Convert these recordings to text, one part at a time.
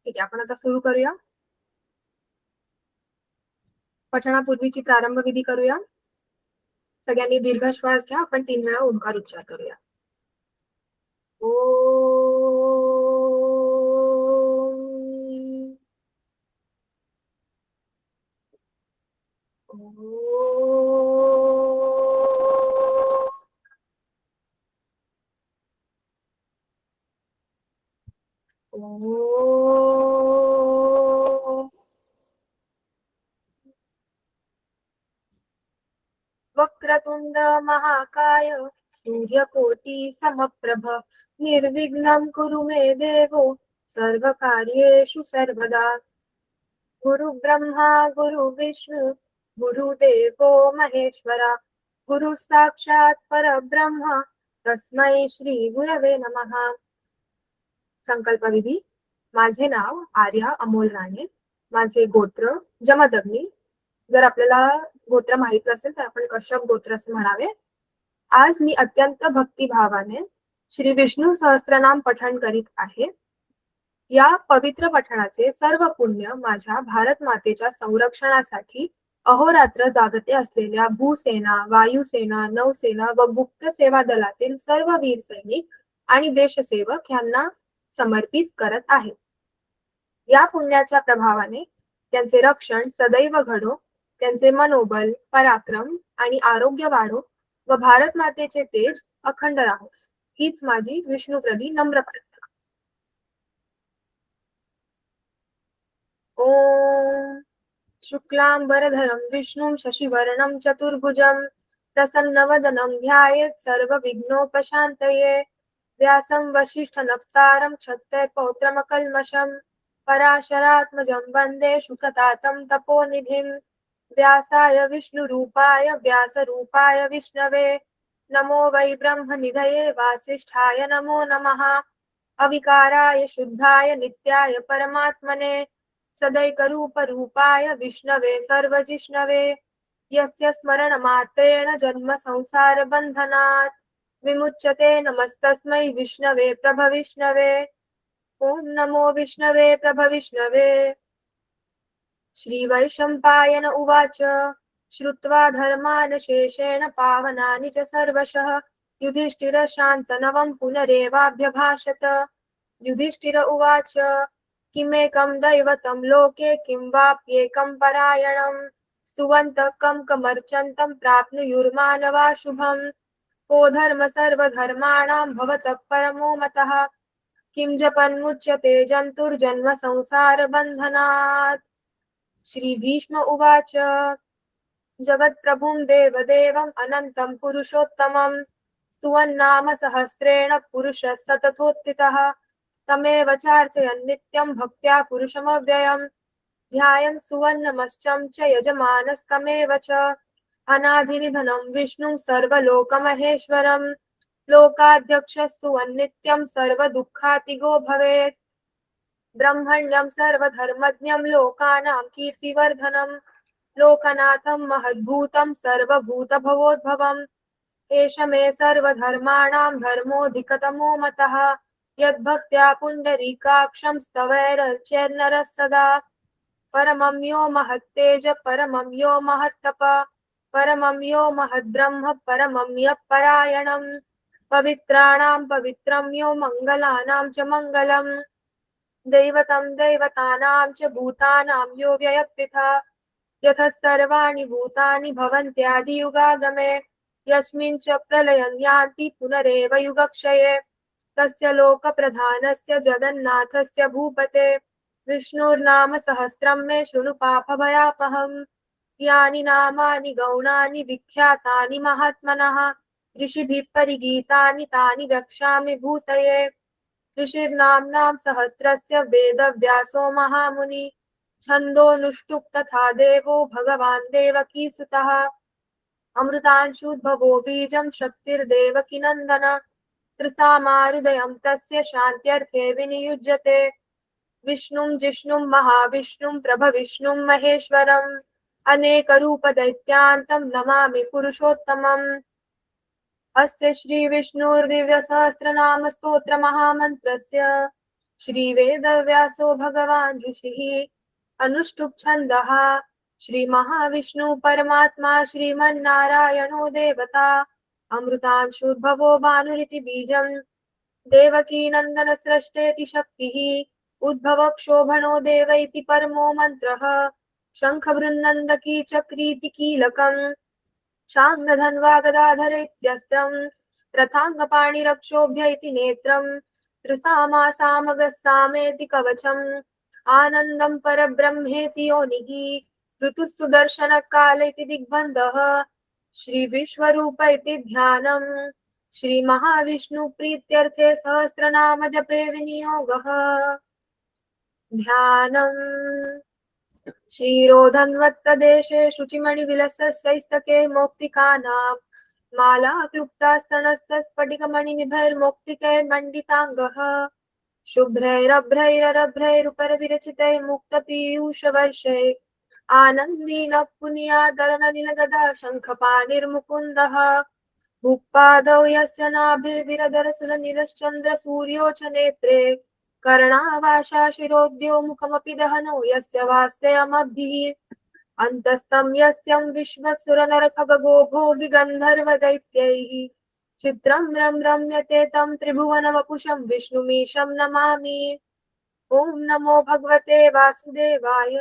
ठीक आहे, आपण आता सुरू करूया. पठणापूर्वीची प्रारंभ विधी करूया. सगळ्यांनी दीर्घ श्वास घ्या. आपण 3 वेळा ओंकार उच्चार करूया. ओ वक्रतुंड महाकाय सूर्यकोटि समप्रभ निर्विघ्नं कुरु मे देवो सर्वकार्येषु सर्वदा. गुरु ब्रह्मा गुरु विष्णु गुरुदेवो महेश्वरा गुरु साक्षात परब्रह्म तस्मै श्री गुरवे नमः. संकल्प विधी. माझे नाव आर्या अमोल राणे. माझे गोत्र जमदग्नी. जर आपल्याला गोत्र माहित नसेल तर आपण कश्यप गोत्र असे म्हणावे. आज मी अत्यंत भक्तिभावाने श्री विष्णू सहस्त्रनाम पठण करीत आहे. या पवित्र पठणाचे सर्व पुण्य माझ्या भारत मातेच्या संरक्षणासाठी अहोरात्र जागते असलेल्या भूसेना, वायुसेना, नौसेना व गुप्त सेवा दलातील सर्व वीर सैनिक आणि देशसेवक यांना समर्पित करत आहे. या पुण्याच्या प्रभावाने त्यांचे रक्षण सदैव घडो, त्यांचे मनोबल, पराक्रम आणि आरोग्य वाढो व भारत मातेचे तेज अखंड राहो, हीच माझी विष्णुप्रदी नम्र प्रार्थना. ओम शुक्लांबरधरं विष्णुं शशिवर्णं चतुर्भुजं प्रसन्नवदनं ध्यायेत् सर्वविघ्नोपशान्तये. व्यासं वसिष्ठनप्तारं क्षत्रियपौत्रमकल्मषं पराशरात्मजं वन्दे शुकतातं तपोनिधिं. व्यासाय विष्णुरूपाय व्यासरूपाय विष्णवे नमो वै ब्रह्मनिधये वासिष्ठाय नमो नमः. अविकाराय शुद्धाय नित्याय परमात्मने सदैकरूपरूपाय विष्णवे सर्वजिष्णवे. यस्य स्मरणमात्रेण जन्म संसारबन्धनात् विमुच्यते. नमस्तस्मै विष्णवे प्रभविष्णवे. ओम नमो विष्णवे प्रभविष्णवे. श्रीवैशम्पायन उवाच श्रुत्वा धर्मान् शेषेण पावनानि च सर्वशः युधिष्ठिर शान्तनवं पुनरेवाभ्यभाषत. युधिष्ठिर उवाच किमेकं दैवतं लोके किं वाप्येकं परायणं स्तुवन्तः कमर्चन्तं प्राप्नुयुर्मानवा शुभम्. को धर्म सर्वधर्माणां भवतः परमो मतः किं जपन्मुच्यते जन्तुर्जन्म संसारबन्धनात्. श्री भीष्म उवाच जगत्प्रभुं देवदेवम् अनन्तं पुरुषोत्तमं स्तुवन्नाम सहस्रेण पुरुषः सततोत्थितः. तमेव चार्चयन् नित्यं भक्त्या पुरुषमव्ययम्. ध्यायं सुवर्णमश्चं च यजमानस्तमेव च. अनादिनिधनं विष्णुं सर्वलोकमहेश्वरम्. लोकाध्यक्षस्तुवन्नित्यं सर्वदुःखातिगो भवेत्. ब्रह्मण्यं सर्वधर्मज्ञं लोकानां कीर्तिवर्धनं लोकनाथं महद्भूतं सर्वभूतभवोद्भवम्. एष मे सर्वधर्माणां धर्मोऽधिकतमो मतः यद्भक्त्या पुण्डरीकाक्षं स्तवैरर्चेर्नरः सदा. परमं यो महत्तेज परमं यो महत्तप परमं यो महद्ब्रह्म परमं यः परायणम्. पवित्राणां पवित्रं यो मङ्गलानां च मङ्गलम्. दैवतं दैवतानां च भूतानां यो व्ययपिता यतः सर्वाणि भूतानि भवन्त्यादियुगागमे. यस्मिन् च प्रलयं यान्ति पुनरेव युगक्षये. तस्य लोकप्रधानस्य जगन्नाथस्य भूपते विष्णुर्नाम सहस्रं मे शृणु पापभयापहम्. यानि नामानि गौणानि विख्यातानि महात्मनः ऋषिभिः परिगीतानि तानि वक्ष्यामि भूतये. ऋषिर्नाम्नां सहस्रस्य वेदव्यासो महामुनि छन्दोनुष्टुप् तथा देवो भगवान् देवकीसुतः. अमृतांशुद्भवो बीजं शक्तिर्देवकीनन्दन त्रिसामाहृदयं तस्य शान्त्यर्थे विनियुज्यते. विष्णुं जिष्णुं महाविष्णुं प्रभविष्णुं महेश्वरम् अनेकरूपदैत्यान्तं नमामि पुरुषोत्तमम्. अस्य श्रीविष्णुर्दिव्यसहस्रनामस्तोत्रमहामन्त्रस्य श्री वेदव्यासो भगवान् ऋषिः अनुष्टुप् छन्दः श्री महाविष्णु परमात्मा श्रीमन्नारायणो देवता अमृतांशुर्भवो भानुरिति बीजम् देवकी नन्दन स्रष्टेति शक्तिः उद्भव क्षोभणो देव इति परमो मन्त्रः शङ्ख बृन्नन्दकी चक्रीति कीलकम् शाङ्गधन्वा गदाधर इत्यस्त्रम् रथाङ्गपाणिरक्षोभ्य इति नेत्रम् त्रिसामासामगः सामेति कवचम् आनन्दं परब्रह्मेति योनिः ऋतुः सुदर्शनकाल इति दिग्बन्धः श्रीविश्वरूप इति ध्यानम् श्री महाविष्णु प्रीत्यर्थे सहस्रनाम जपे विनियोगः ध्यानम् क्षीरोधन्वत् प्रदेशे शुचिमणिविलसस्यैस्तके मौक्तिकानां माला क्लुप्तास्तनस्तस्फटिकमणिनिभैर्मौक्तिके मण्डिताङ्गः शुभ्रैरभ्रैररभ्रैरुपरविरचितै मुक्तपीयूषवर्षै आनन्दीनः पुनीयादरनलिनगदा शङ्खपाणिर्मुकुन्दः भूपादौ यस्य नाभिर्विरदरसुलनिलश्चन्द्रसूर्यो च नेत्रे कर्णावाशा शिरोद्यो मुखमपि दहनो यस्य वास्यमब्धिः अन्तस्तं यस्यं विश्वसुरनरखगो भोगिगन्धर्वदैत्यैः चित्रं रम्यते तं त्रिभुवनवपुषं विष्णुमीशं नमामि। ॐ नमो भगवते वासुदेवाय।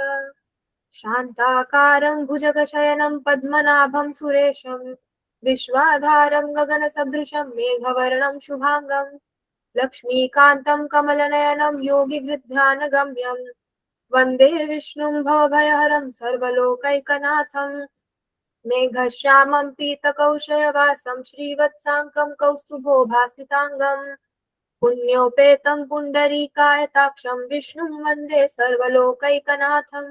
शान्ताकारं भुजगशयनं पद्मनाभं सुरेशं विश्वाधारं गगनसदृशं मेघवर्णं शुभांगं लक्ष्मीकान्तं कमलनयनं योगिवृद्ध्यानगम्यं वन्दे विष्णुं भवभयहरं सर्वलोकैकनाथं मेघश्यामं पीतकौशयवासं श्रीवत्साङ्कं कौस्तुभोभासिताङ्गं पुण्योपेतं पुण्डरीकायताक्षं विष्णुं वन्दे सर्वलोकैकनाथं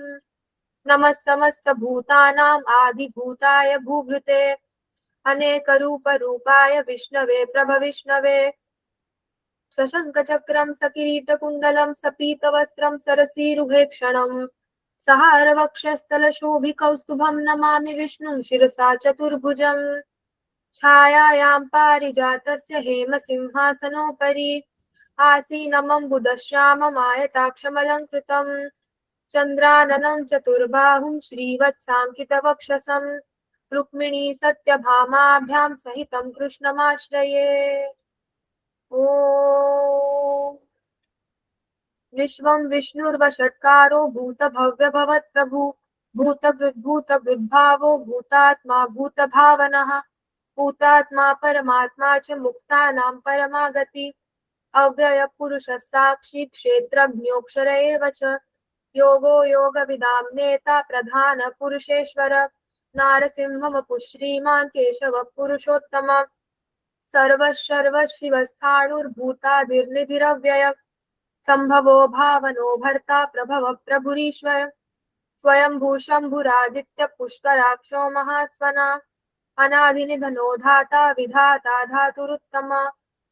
नमः समस्तभूतानाम् आदिभूताय भूभृते अनेकरूपरूपाय विष्णवे प्रभविष्णवे शशङ्खचक्रं सकिरीटकुण्डलं सपीतवस्त्रं सरसीरुहेक्षणं सहारवक्षस्थलशोभिकौस्तुभं नमामि विष्णुं शिरसा चतुर्भुजं छायायां पारिजातस्य हेमसिंहासनोपरि आसीनमम्बुदश्याममायताक्षमलङ्कृतं चन्द्राननं चतुर्बाहुं श्रीवत्साङ्कितवक्षसं रुक्मिणी सत्यभामाभ्यां सहितं कृष्णमाश्रये। ॐ विश्वं विष्णुर्वषट्कारो भूतभव्यभवत्प्रभु भूतभृद्भावो भूतात्मा भूतभावनः भूतात्मा परमात्मा च मुक्तानां परमागति अव्ययपुरुषः साक्षी क्षेत्रज्ञोऽक्षर एव च योगो योगविदां नेता प्रधान पुरुषेश्वर नारसिंहवपुः श्रीमान् केशवः पुरुषोत्तम सर्वशिवस्थाणुर्भूतादिर्निधिरव्यय सम्भवो भावनो भर्ता प्रभव प्रभुरीश्वर स्वयंभू शम्भुरादित्य पुष्कराक्षो महास्वना अनादिनिधनो धाता विधाता धातुरुत्तम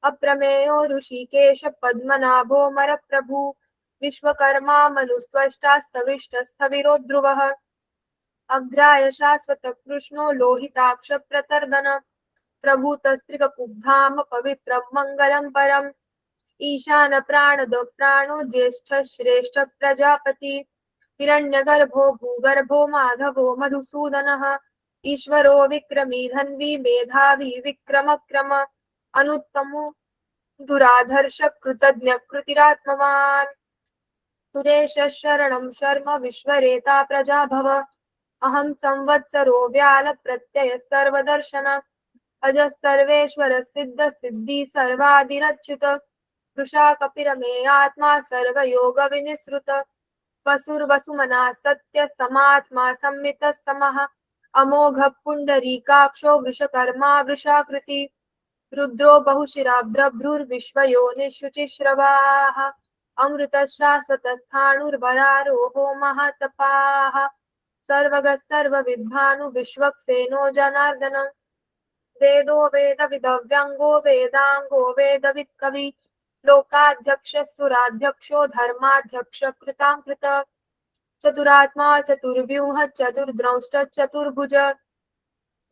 अप्रमेयो ऋषिकेश पद्मनाभो मरप्रभु विश्वकर्मा मनुस्त्वष्टास्तविष्टस्थविरो ध्रुवः अग्राय शाश्वत कृष्णो लोहिताक्ष प्रतर्दन प्रभूतस्त्रिककुब्धाम पवित्रं मङ्गलं परम् ईशान प्राणदो प्राणो ज्येष्ठ श्रेष्ठ प्रजापति हिरण्यगर्भो भूगर्भो माधवो मधुसूदनः ईश्वरो विक्रमी धन्वी मेधावी विक्रमक्रम अनुत्तमो दुराधर्ष कृतज्ञ कृतिरात्मवान् सुरेश शरणं शर्म विश्वरेता प्रजाभव अहं संवत्सरो व्याल प्रत्यय सर्वदर्शन अजः सर्वेश्वर सिद्ध सिद्धि सर्वादिरच्युत वृषा कपिरमे आत्मा सर्वयोग विनिसृत वसुर्वसुमना सत्य समात्मा संमितः समः अमोघ पुंडरीकाक्षो वृषकर्मा वृषाकृति रुद्रो बहुशिरा ब्रभ्रुर्विश्वयोनिशुचिश्रवाः अमृतः शाश्वतस्थाणुर्वरारोहो महातपाः सर्वगः सर्वविद्भानु विश्वक्सेनो जनार्दन वेदो वेदविदव्यङ्गो वेदाङ्गो वेदवित्कवि लोकाध्यक्षः सुराध्यक्षो धर्माध्यक्ष कृताङ्कृत चतुरात्मा चतुर्व्यूह चतुर्द्रंष्ट चतुर्भुज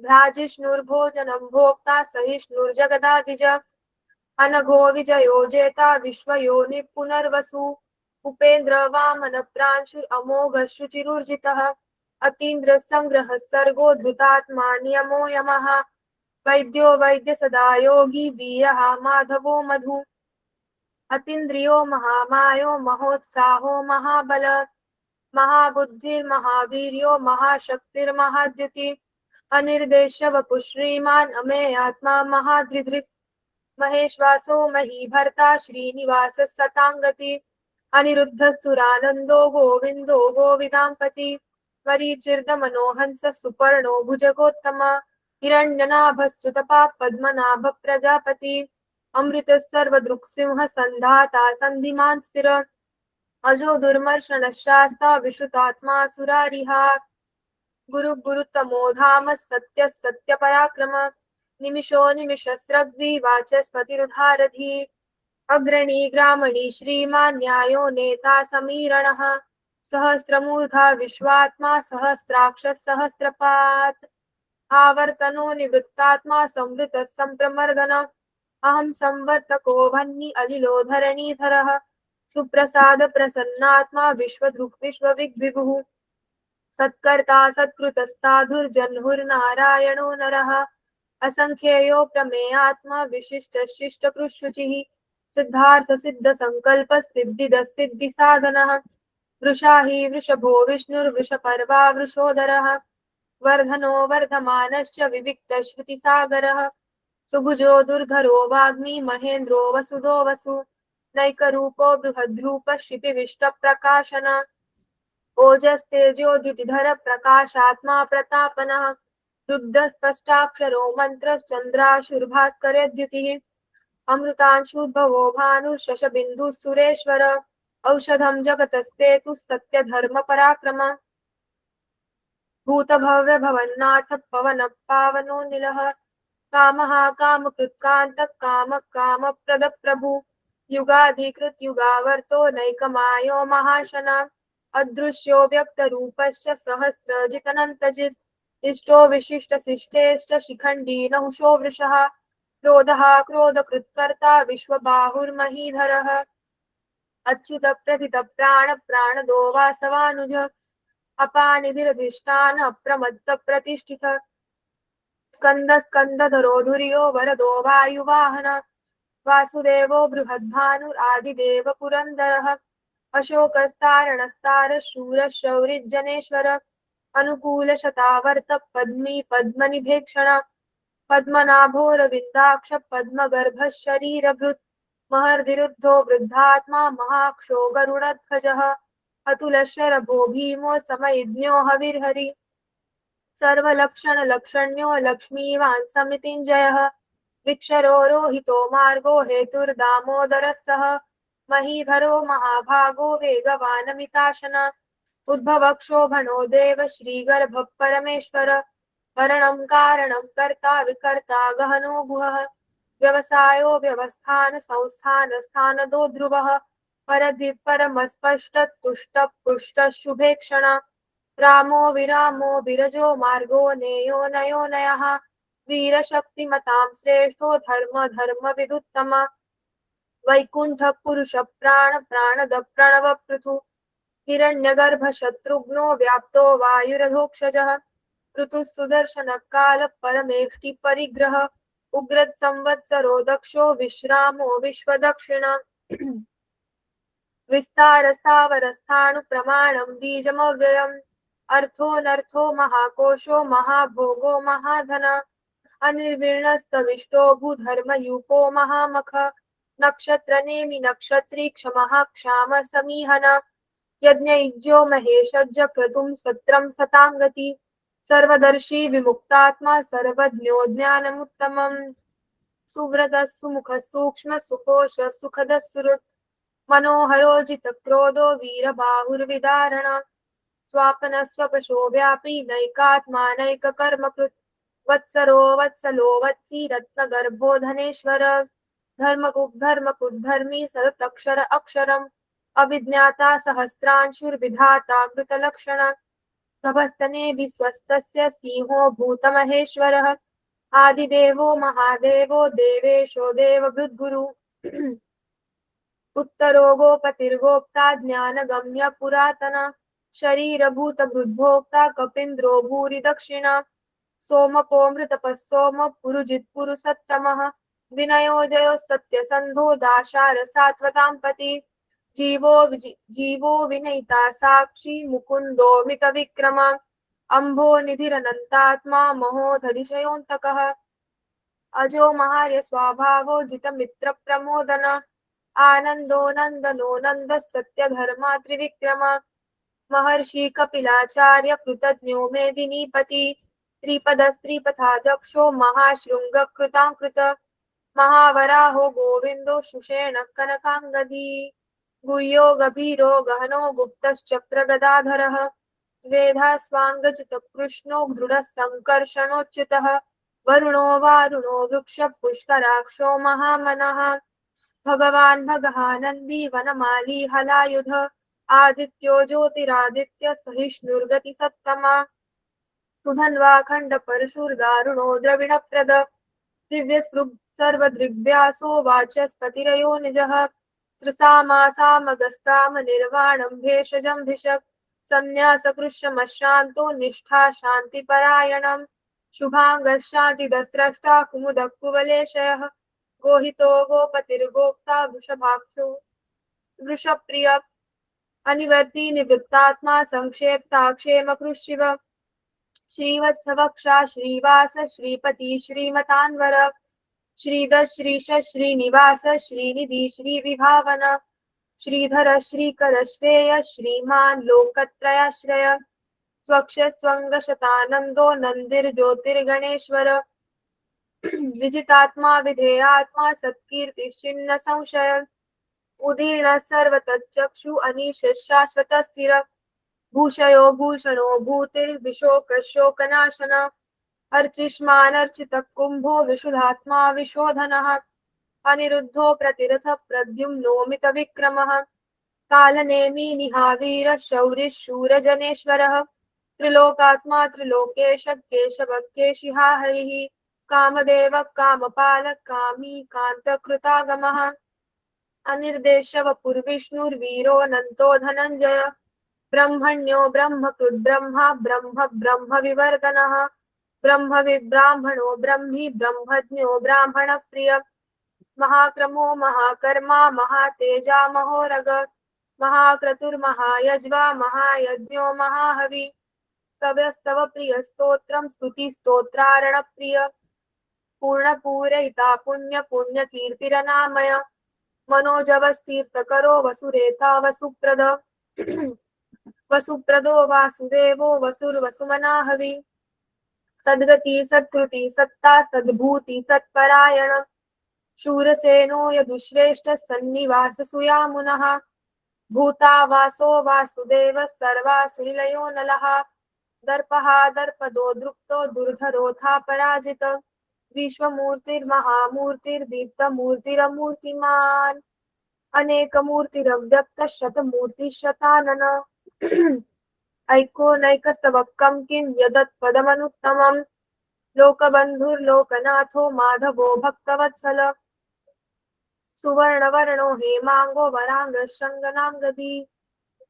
भ्राजिष्णुर्भोजनं भोक्ता सहिष्णुर्जगदादिज अनघो विजयो जेता विश्वयोनि पुनर्वसु उपेन्द्र वामन प्रांशुर अमोघ शुचिरुर्जितः अतीन्द्र संग्रह सर्गो धृतात्मा नियमो यमः वैद्यो वैद्य सदा योगी वीरः माधवो मधु अतीन्द्रियो महामायो महोत्साहो महाबल महाबुद्धिर्महावीर्यो महाशक्तिर्महाद्युति अनिर्देश्य वपुः श्रीमान् अमेयात्मा महाधृधृत् महेश्वासो महीभर्ता श्रीनिवासः सताङ्गति अनिरुद्धः सुरानन्दो गोविन्दो गोविदाम्पति वरीचिर्दमनोहंस सुपर्णो भुजगोत्तम हिरण्यनाभस्तुतपा पद्मनाभ प्रजापति अमृतः सर्वदृक्सिंह सन्धाता सन्धिमान् स्थिर अजो दुर्मर्शनः शास्ता विश्रुतात्मा सुरारिहा गुरु गुरुतमो धाम सत्य सत्य पराक्रम निमिषो निमिषस्रग्वी वाचस्पतिरुधारधी अग्रणी ग्रामणी श्रीमान् न्यायो नेता समीरणः सहस्रमूर्धा विश्वात्मा सहस्राक्षः सहस्रपात् आवर्तनो निवृत्तात्मा संवृतः संप्रमर्दन अहं संवर्तको वह्नि अलिलो धरणीधरः सुप्रसाद प्रसन्नात्मा विश्वदृक् विश्वविग्विभुः सत्कर्ता सत्कृतः साधुर्जह्नुर्नारायणो नरः असंख्येयो प्रमेयात्मा विशिष्ट शिष्टकृशुचिः सिद्धार्थ सिद्ध संकल्प सिद्धिद सिद्धि साधनः वृषा हि वृषभो विष्णुर्वृषपर्वा वृषोदरः वर्धनो वर्धमानश्च विविक्त श्रुतिसागरः सुभुजो दुर्धरो वाग्मी महेन्द्रो वसुदो वसु नैकरूपो बृहद्रूप शिपिविष्ट प्रकाशन ओजस्तेजोद्युतिधर प्रकाशात्मा प्रतापनः रुद्ध स्पष्टाक्षरो मन्त्रश्चन्द्राशुर्भास्करद्युतिः अमृतांशुर्भवो भानुर्शशबिन्दुः सुरेश्वर औषधं जगतस्तेतु सत्यधर्म पराक्रम भूतभव्य भवन्नाथ पवन पावनो निलः कामः कामकृत्कान्तः कामः कामप्रद प्रभु युगाधिकृत युगावर्तो नैकमायो महाशन अदृश्यो व्यक्तरूपश्च सहस्रजितनन्तजित् इष्टो विशिष्टशिष्टेश्च शिखण्डी नहुषो वृषः क्रोधः क्रोधकृत्कर्ता विश्वबाहुर्महीधरः अच्युत प्रथित प्राण प्राणदो वासवानुज अपानिधिरधिष्ठान अप्रमत्त प्रतिष्ठित स्कंद स्कंदधरो धुर्यो वरदो वायुवाहन वासुदेवो बृहद्भानुरादिदेव पुरन्दरः अशोकस्तारणस्तार शूर शौरिज्जनेश्वर अनुकूल शतावर्त पद्मी पद्मनिभेक्षण पद्मनाभोरविन्दाक्ष पद्मगर्भ शरीरभृत् महर्दिरुद्धो वृद्धात्मा महाक्षो गरुडध्वजः अतुलशरभो भीमो समयज्ञो हविर्हरि सर्वलक्षणलक्षण्यो लक्ष्मीवान् समितिञ्जयः विक्षरो रोहितो मार्गो हेतुर्दामोदरः सः महीधरो महाभागो वेगवानमिताशन उद्भवक्षोभणो देव श्रीगर्भः परमेश्वर करणं कारणं कर्ता विकर्ता गहनो गुहः व्यवसायो व्यवस्थान संस्थान स्थानदो ध्रुवः परदि परमस्पष्ट तुष्ट पुष्ट शुभेक्षण रामो विरामो विरजो मार्गो नेयो नयो नयः वीरशक्तिमतां श्रेष्ठो धर्म धर्म विदुत्तम वैकुंठ पुरुष प्राण प्राणद प्रणव पृथु हिरण्यगर्भ शत्रुघ्नो व्याप्तो वायुरधोक्षजः ऋतु सुदर्शन काल परमेष्टि परिग्रह उग्रत संवत्सरो दक्षो विश्रामो विश्वदक्षिण विस्तार स्थावर स्थाणु प्रमाणं बीजमव्ययम् अर्थोऽनर्थो महाकोशो महाभोगो महाधन अनिर्वीणस्तविष्टो भूधर्मयूपो महामख नक्षत्रनेमि नक्षत्री क्षमः क्षाम समीहन यज्ञयुज्यो महेशज्ज क्रतुं सत्रं सताङ्गति सर्वदर्शी विमुक्तात्मा सर्वज्ञो ज्ञानमुत्तमम् सुव्रतः सुमुखः सूक्ष्म सुकोश सुखदः सुहृत् मनोहरो जितक्रोधो वीरबाहुर्विदारण स्वापन स्वपशो व्यापी नैकात्मानैककर्मकृत् वत्सरो वत्सलो वत्सी रत्नगर्भो धनेश्वर धर्मकुद्धर्मी सदतक्षर अक्षरम् अविज्ञाता सहस्रांशुर्विधाता कृतलक्षण गभस्तने विस्वस्तस्य सिंहो भूतमहेश्वरः आदिदेवो महादेवो देवेशो देवभृद्गुरु उत्तरो गोपतिर्गोप्ता ज्ञानगम्य पुरातन शरीरभूतभृद्भोक्ता कपीन्द्रो भूरि दक्षिण सोमपो मृतपः सोम पुरुजित्पुरुषत्तमः विनयो जयो सत्यसन्धो दाशार सात्वतां पति जीवो विनयिता साक्षी मुकुन्दो मितविक्रम अम्भो निधिरनन्तात्मा महोदधिशयोऽन्तकः अजो महार्य स्वभावो जितमित्रप्रमोदन आनन्दो नन्दनो नन्दः सत्यधर्मा त्रिविक्रम महर्षि कपिलाचार्य कृतज्ञो मेदिनीपति त्रिपदस्त्रिपथाध्यक्षो महाशृङ्गकृताङ्कृत महावराहो गोविन्दो शुषेण कनकाङ्गदी गुह्यो गभीरो गहनो गुप्तश्चक्रगदाधरः वेधास्वाङ्गचितकृष्णो दृढः सङ्कर्षणोच्युतः वरुणो वारुणो वृक्षपुष्कराक्षो महामनः भगवान् भगहानन्दी वनमाली हलायुध आदित्यो ज्योतिरादित्य सहिष्णुर्गतिसत्तमा सुधन्वा खण्डपरशुर्दारुणो द्रविणप्रद दिव्यस्पृग् सर्वदृग्व्यासो वाचस्पतिरयो निजः त्रिसामासामगस्ताम निर्वाणं भेषजं भिषक् संन्यासकृशमश्रान्तो निष्ठा शान्तिपरायणम् शुभाङ्गशान्तिदस्रष्टा कुमुदः कुवलेशयः गोहितो गोपतिर्गोप्ता वृषभाक्षो वृषप्रिय अनिवर्ती निवृत्तात्मा संक्षेप्ताक्षेमकृशिव श्रीवत्सवक्षा श्रीवास श्रीपति श्रीमतान्वर श्रीधर श्रीश श्रीनिवास श्रीनिधि श्रीविभावन श्रीधर श्रीकर श्रेय श्रीमान् लोकत्रयाश्रय स्वक्ष स्वङ्गशतानन्दो नन्दिर्ज्योतिर्गणेश्वर विजितात्मा विधेयात्मा सत्कीर्तिश्चिन्न संशय उदीर्ण सर्वतच्चक्षु अनीश शाश्वत स्थिर भूषयो भूषणो भूतिर्विशोकशोकनाशन अर्चिष्मानर्चितः कुम्भो विशुधात्मा विशोधनः अनिरुद्धो प्रतिरथ प्रद्युम्नो मितविक्रमः कालनेमि निहावीर शौरिः शूरजनेश्वरः त्रिलोकात्मा त्रिलोकेश केशव केशिहा हरिः कामदेव कामपालः कामी कान्तकृतागमः अनिर्देशवपुर्विष्णुर्वीरोऽनन्तो धनञ्जय ब्रह्मण्यो ब्रह्मकृद्ब्रह्मा ब्रह्म ब्रह्मविवर्धनः ब्रह्मविद् ब्राह्मणो ब्रह्मी ब्रह्मज्ञो ब्राह्मणप्रिय महाक्रमो महाकर्मा महातेजा महोरग महाक्रतुर्महायज्वा महायज्ञो महाहवि स्तवस्तव प्रिय स्तोत्रं स्तुतिस्तोत्रारणप्रिय पूर्णपूरयिता पुण्यकीर्तिरनामय मनोजवस्तीर्थकरो वसुरेता वसुप्रद वसुप्रदो वासुदेवो वसुर्वसुमनाहवि सद्गति सत्कृति सत्ता सद्भूति सत्परायण शूरसेनो यदुश्रेष्ठ सन्निवास सुयामुनः भूता वासो वासुदेव सर्वासुनिलयो नलः दर्पः दर्पदो दृप्तो दुर्धरोथा पराजित विश्वमूर्तिर्महामूर्तिर्दीप्तमूर्तिरमूर्तिमान् अनेकमूर्तिरव्यक्त शतमूर्तिशतानन ऐकोनैकस्तवकं किं यदत्पदमनुत्तमं लोकबन्धुर्लोकनाथो माधवो भक्तवत्सल सुवर्णवर्णो हेमांगो वरांगशृंगनांगदी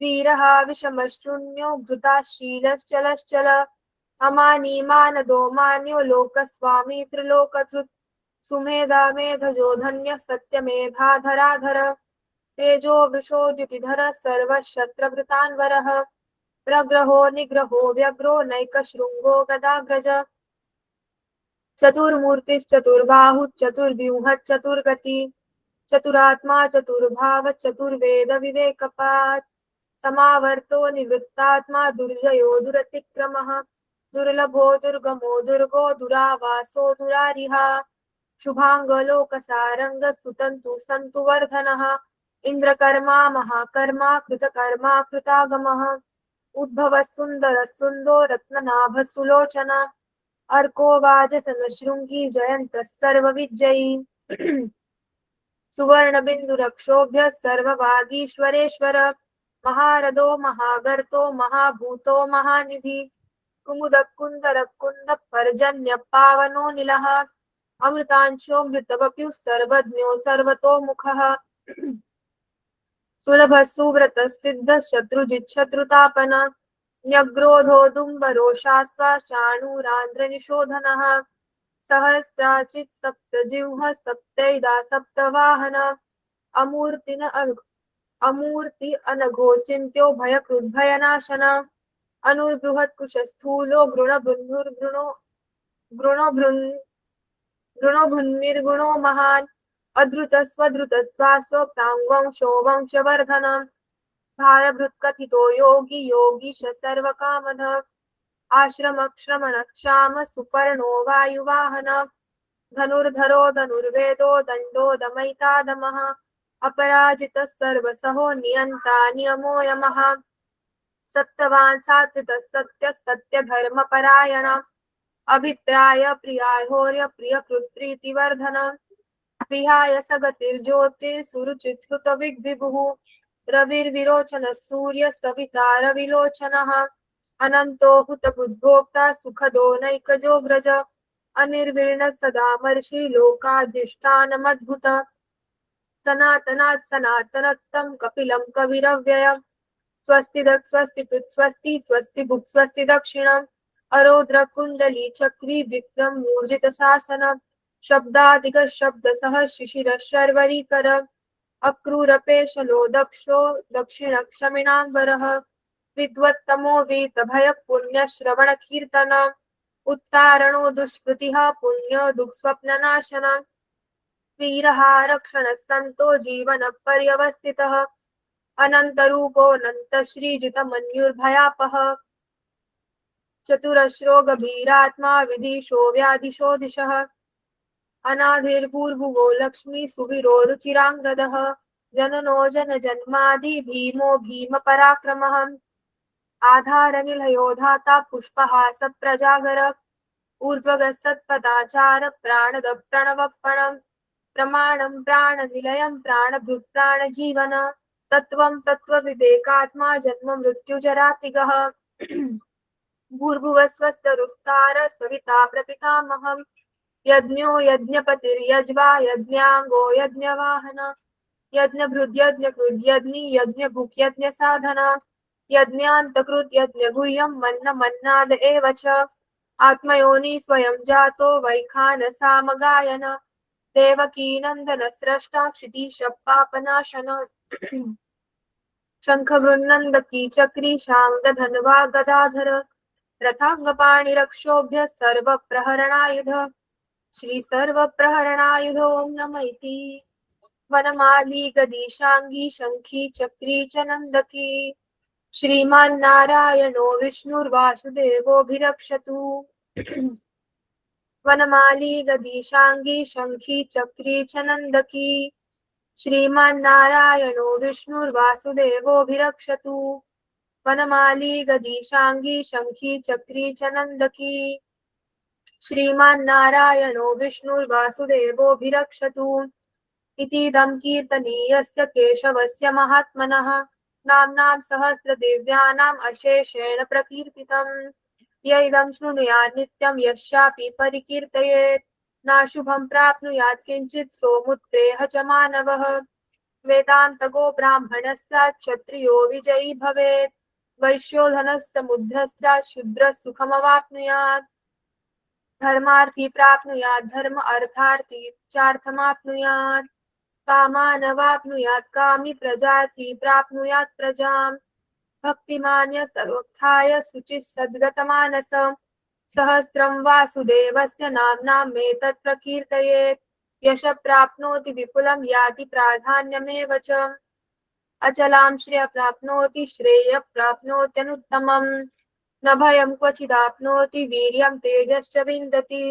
वीरः विषमशून्यो घृताशीलश्चलश्चल अमानी मानदो मान्यो लोकस्वामी त्रिलोकधृत् सुमेधा मेधजो धन्य सत्यमेधाधराधर तेजो वृषोद्युतिधर सर्वशस्त्रभृतान्वरः प्रग्रहो निग्रहो व्यग्रो नैकशृङ्गो गदाग्रज चतुर्मूर्तिश्चतुर्बाहुश्चतुर्व्यूहश्चतुर्गति चतुरात्मा चतुर्भाव चतुर्वेद विवेकपात् समावर्तो निवृत्तात्मा दुर्जयो दुरतिक्रमः दुर्लभो दुर्गमो दुर्गो दुरावासो दुरारिहा शुभांगलोकसारंग स्तुतन्तु सन्तु वर्धनः इन्द्रकर्मा महाकर्मा कृतकर्मा कृतागमः उद्भवः सुन्दरः सुन्दो रत्ननाभः सुलोचना अर्को वाजसनशृङ्गी जयन्तः सर्वविजयी सुवर्णबिन्दुरक्षोभ्यः सर्ववागीश्वरेश्वर महारथो महागर्तो महाभूतो महानिधि कुमुदः कुन्दरः कुन्दः पर्जन्यः पावनो निलः अमृतांशो मृतवपुः सर्वज्ञो सर्वतोमुखः सुलभः सुव्रतः सिद्धः शत्रुजित् शत्रुतापन न्यग्रोधो दुम्बरोषास्वा चाणूरान्ध्रनिशोधनः सहस्राचित् सप्तजिह्वः सप्तैदा सप्तवाहन अमूर्ति अनघोचिन्त्यो भयकृद्भयनाशन अनुर्बृहत्कुशस्थूलो गृणो महान् अधृतस्वधृतस्वासो प्राङ्वंशो वंशवर्धनम् भारभृत्कथितो योगी योगीश सर्वकामद आश्रमक्षमणक्षाम सुपर्णो वायुवाहन धनुर्धरो धनुर्वेदो दण्डो दमयितादमः अपराजितः सर्वसहो नियन्ता नियमो यमः सत्यवान् सात्विकः सत्यः सत्यधर्मपरायण अभिप्राय प्रियार्होर्य प्रियकृत्प्रीतिवर्धन विहाय सगतिर्ज्योतिर्सुरुचित्कृतविग्विभुः रविर्विरोचनः सूर्यः सविता रविलोचनः अनन्तो हुतबुद्भोक्ता सुखदो नैकजोऽग्रज अनिर्विण्णः सदामर्षि लोकाधिष्ठानमद्भुत सनातनात् सनातनत्तं कपिलं कविरव्ययम् स्वस्तिदक् स्वस्तिकृत् स्वस्ति स्वस्तिभुक् स्वस्ति दक्षिणम् अरोद्र कुण्डली चक्री विक्रम मूर्जित शासन शब्दादिक शब्दसः शिशिर शर्वरीकर अक्रूरपेशलो दक्षो दक्षिण क्षमिणाम्बरः विद्वत्तमो वीतभय पुण्य श्रवण कीर्तन उत्तारणो दुष्कृतिः पुण्य दुःस्वप्ननाशन वीरः रक्षणः सन्तो जीवन पर्यवस्थितः अनन्तरूपोऽनन्त श्रीजितमन्युर्भयापः चतुरश्रो गभीरात्मा विदिशो व्याधिशो दिशः अनाधिर्भूर्भुवो लक्ष्मी सुवीरो रुचिराङ्गदः जननो जनजन्मादि भीमो भीमपराक्रमः आधारनिलयो धाता पुष्पहास प्रजागर ऊर्ध्वगः सत्पदाचार प्राणद प्रणवपणम् प्रमाणं प्राणनिलयं प्राणभृत् प्राणजीवन तत्त्वं तत्त्वविदेकात्मा जन्म मृत्युजरातिगः भूर्भुवस्वस्तरुस्तार सविता प्रपितामहम् यज्ञो यज्ञपतिर्यज्वा यज्ञाङ्गो यज्ञवाहन यज्ञभृद्यज्ञकृद् यज्ञि यज्ञभुक् यज्ञसाधन यज्ञान्तकृत् यज्ञगुह्यं मन्न मन्नाद एव च आत्मयोनि स्वयं जातो वैखानसामगायन देवकीनन्दन स्रष्टा क्षितिशपापनाशन शङ्खवृन्नन्दकी चक्री शाङ्गधन्वा गदाधर रथाङ्गपाणिरक्षोभ्य सर्वप्रहरणायुध श्री सर्वप्रहरणायुध ॐ नम इति वनमाली गदीशाङ्गी शङ्खी चक्री च नन्दकी श्रीमान्नारायणो विष्णुर्वासुदेवोऽभिरक्षतु वनमाली गदीशाङ्गी शङ्खी चक्री च नन्दकी श्रीमान्नारायणो विष्णुर्वासुदेवोऽभिरक्षतु वनमाली गदीशाङ्गी शङ्खी चक्री च नन्दकी श्रीमान्नारायणो विष्णुर्वासुदेवोऽभिरक्षतु इतीदं कीर्तनीयस्य केशवस्य महात्मनः नाम्नां सहस्रदिव्यानाम् अशेषेण प्रकीर्तितम् य इदं शृणुयात् नित्यं यस्यापि परिकीर्तयेत् नाशुभं प्राप्नुयात् किञ्चित् सोमुत्रेह च मानवः वेदान्तगो ब्राह्मणस्य क्षत्रियो विजयी भवेत् वैश्यो धनस्य मुद्रस्य शूद्रः सुखमवाप्नुयात् धर्मार्थी प्राप्नुयात् धर्म अर्थार्थी चार्थमाप्नुयात् कामानवाप्नुयात् कामी प्रजार्थी प्राप्नुयात् प्रजाम् भक्तिमान्य सदोत्थाय शुचिः सद्गतमानस सहस्रं वासुदेवस्य नाम्नामेतत् प्रकीर्तयेत् यश प्राप्नोति विपुलं याति प्राधान्यमेव च अचलां श्रियः प्राप्नोति श्रेयः प्राप्नोत्यनुत्तमम् न भयं क्वचिदाप्नोति वीर्यं तेजश्च विन्दति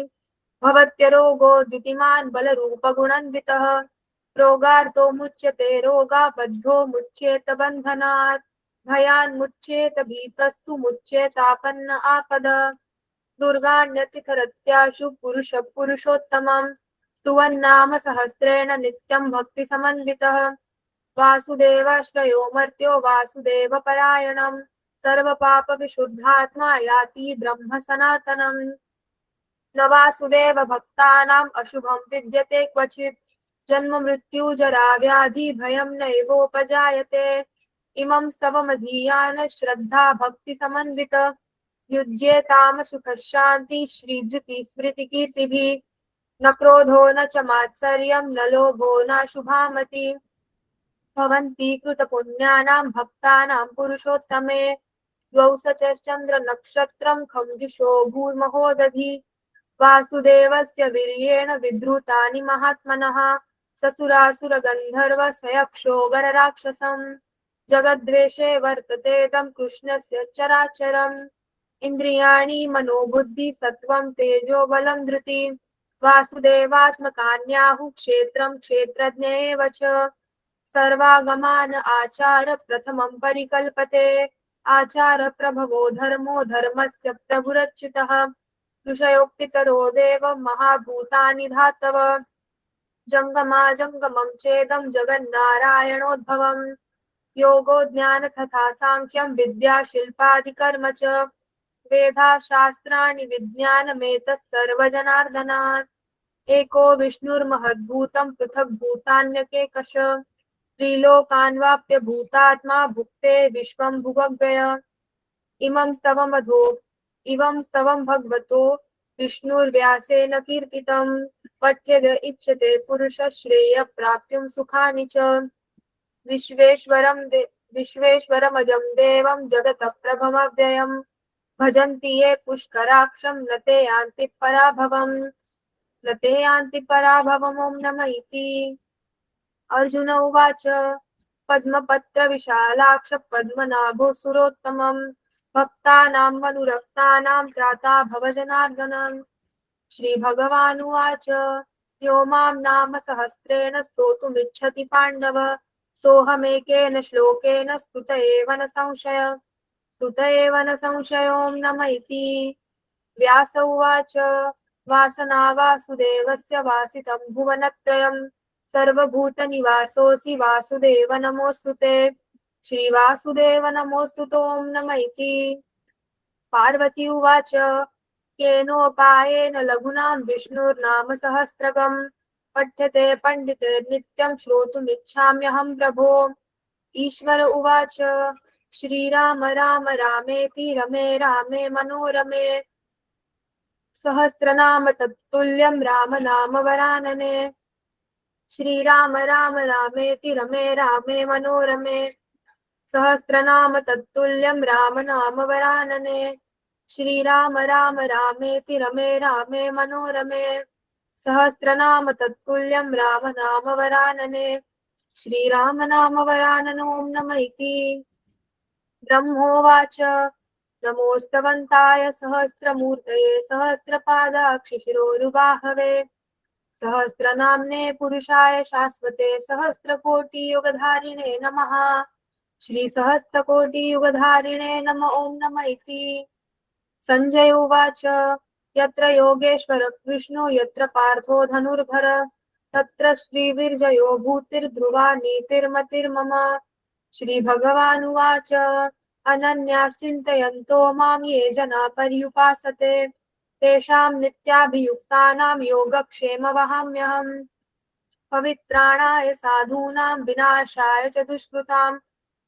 भवत्यरोगो द्वितीमान् बलरूपगुणान्वितः रोगार्तो मुच्यते रोगाबद्धो मुच्येत बन्धनात् भयान्मुच्येत भीतस्तु मुच्येतापन्न आपद दुर्गाण्यतिथरत्याशु पुरुषः पुरुषोत्तमं स्तुवन्नाम सहस्रेण नित्यं भक्तिसमन्वितः वासुदेवाश्रयो मर्त्यो वासुदेवपरायणम् सर्व पाप विशुद्धात्मा याति ब्रह्म सनातनम्। न वासुदेव भक्तानाम् अशुभं विद्यते क्वचित्। जन्म मृत्यु जरा व्याधि भयं नैवोपजायते। इमं स्तवमधीयान श्रद्धा भक्ति समन्वित। युज्येताम सुखः शान्ति श्रीधृति स्मृति कीर्तिभिः। न क्रोधो न च मात्सर्यं न लोभो न शुभामति। भवन्ति कृतपुण्यानां भक्तानां पुरुषोत्तमे। द्वौ सचश्चन्द्र नक्षत्रं खं दिशो भूर्महो दधि। वासुदेवस्य वीर्येण विधृतानि महात्मनः। ससुरासुरगन्धर्व सयक्षो गणराक्षसम्। जगद्वेषे वर्तते तं कृष्णस्य चराचरम्। इन्द्रियाणि मनोबुद्धि सत्त्वं तेजो बलं धृति। वासुदेवात्मकान्याहुः क्षेत्रं क्षेत्रज्ञ एव च। सर्वागमान् आचार प्रथमं परिकल्पते। आचार प्रभवो धर्मो धर्मस्य प्रभुरच्युतः। ऋषयोऽपितरो देव महाभूतानि धातव। जङ्गमाजङ्गमं चेदं जगन्नारायणोद्भवम्। योगो ज्ञान तथा साङ्ख्यं विद्या शिल्पादिकर्म च। वेदा शास्त्राणि विज्ञानमेतत् सर्वजनार्दनात्। एको विष्णुर्महद्भूतं पृथग्भूतान्यकेकश। त्रिलोकान्वाप्य भूतात्मा भुक्ते विश्वं भुवव्यय। इमं स्तवं भगवतो विष्णुर्व्यासेन कीर्तितं। पठ्येद इच्छते पुरुषः श्रेयः सुखानि च। विश्वेश्वरमजं देवं जगतः प्रभमव्ययम्। भजन्ति ये पुष्कराक्षं न ते यान्ति पराभवम्। ॐ नमः इति। अर्जुन उवाच पद्मपत्रविशालाक्ष पद्मनाभो सुरोत्तमम्। भक्तानां मनुरक्तानां त्राता भव जनार्दन। श्रीभगवानुवाच यो मां नाम सहस्रेण स्तोतुमिच्छति पाण्डव। सोऽहमेकेन श्लोकेन स्तुत एव न संशयो। ॐ नमः इति। व्यास उवाच वासना वासुदेवस्य वासितं भुवनत्रयम्। सर्वभूतनिवासोऽसि वासुदेव नमोऽस्तु ते। श्रीवासुदेव नमोऽस्तु ॐ नमः इति। पार्वती उवाच केनोपायेन लघुनां विष्णुर्नाम सहस्रकम्। पठ्यते पण्डिते नित्यं श्रोतुमिच्छाम्यहं प्रभो। ईश्वर उवाच श्रीराम राम रामेति रमे रामे मनोरमे। सहस्रनाम तत्तुल्यं राम नाम वरानने। श्रीराम राम रामेति रमे रामे मनोरमे। सहस्रनाम तत्तुल्यं राम नाम वरानने। श्रीराम राम रामेति रमे रामे मनोरमे। सहस्रनाम तत्तुल्यं राम नाम वरानने। श्रीराम नाम वराननो। ॐ नमः इति। ब्रह्मोवाच नमोस्तवन्ताय सहस्रमूर्तये सहस्रपादाक्षिशिरोरुबाहवे। सहस्रनाम्ने पुरुषाय शाश्वते सहस्रकोटियुगधारिणे नमः। श्रीसहस्रकोटियुगधारिणे नमः। ॐ नमः इति। संजय उवाच यत्र योगेश्वर कृष्णो यत्र पार्थो धनुर्धर। तत्र श्रीविर्जयो भूतिर्ध्रुवा नीतिर्मतिर्मम। श्रीभगवानुवाच अनन्याश्चिन्तयन्तो मां ये जना पर्युपासते। तेषां नित्याभियुक्तानां योगक्षेमवहाम्यहम्। पवित्राणाय साधूनां विनाशाय च दुष्कृतां।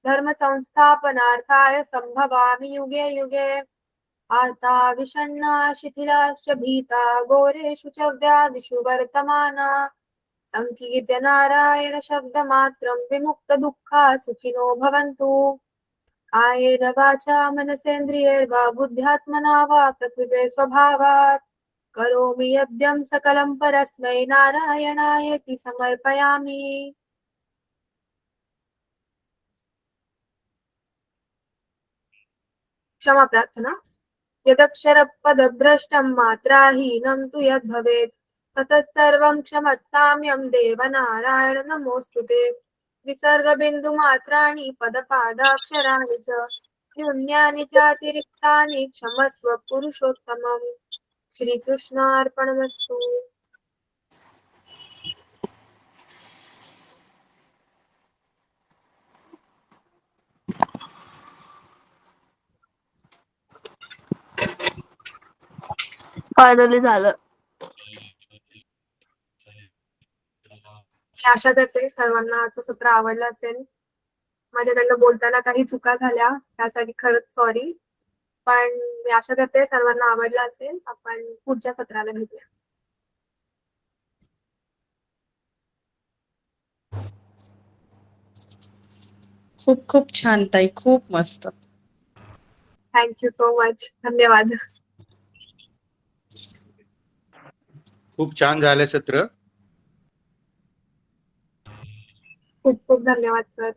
धर्मसंस्थापनार्थाय सम्भवामि युगे युगे। आता विषण्णा शिथिलाश्च भीता घोरेषु च व्याधिषु वर्तमाना। सङ्कीर्त्य नारायण शब्दमात्रं विमुक्तदुःखा सुखिनो भवन्तु। कायेन वाचा मनसेन्द्रियैर्वा बुद्ध्यात्मना वा प्रकृते स्वभावात्। करोमि यद्यं सकलं परस्मै नारायणायेति समर्पयामि। क्षमा प्रार्थना। यदक्षरपदभ्रष्टं मात्राहीनं तु यद्भवेत् ततः सर्वं क्षमत्ताम्यं देवनारायण नमोऽस्तु ते। विसर्गबिन्दुमात्राणि पदपादाक्षराणि च न्यून्यानि चातिरिक्तानि क्षमस्व पुरुषोत्तमम्। श्रीकृष्णार्पणमस्तु। फायनली झालं. मी आशा करते सर्वांना आजचं सत्र आवडलं असेल. माझ्याकडनं बोलताना काही चुका झाल्या त्यासाठी खरंच सॉरी. पण मी आशा करते सर्वांना आवडलं असेल. आपण पुढच्या सत्राला भेटूया. खूप खूप छान ताई, खूप मस्त. Thank you so much. धन्यवाद. खूप छान झालं सत्र. खूप खूप धन्यवाद सर.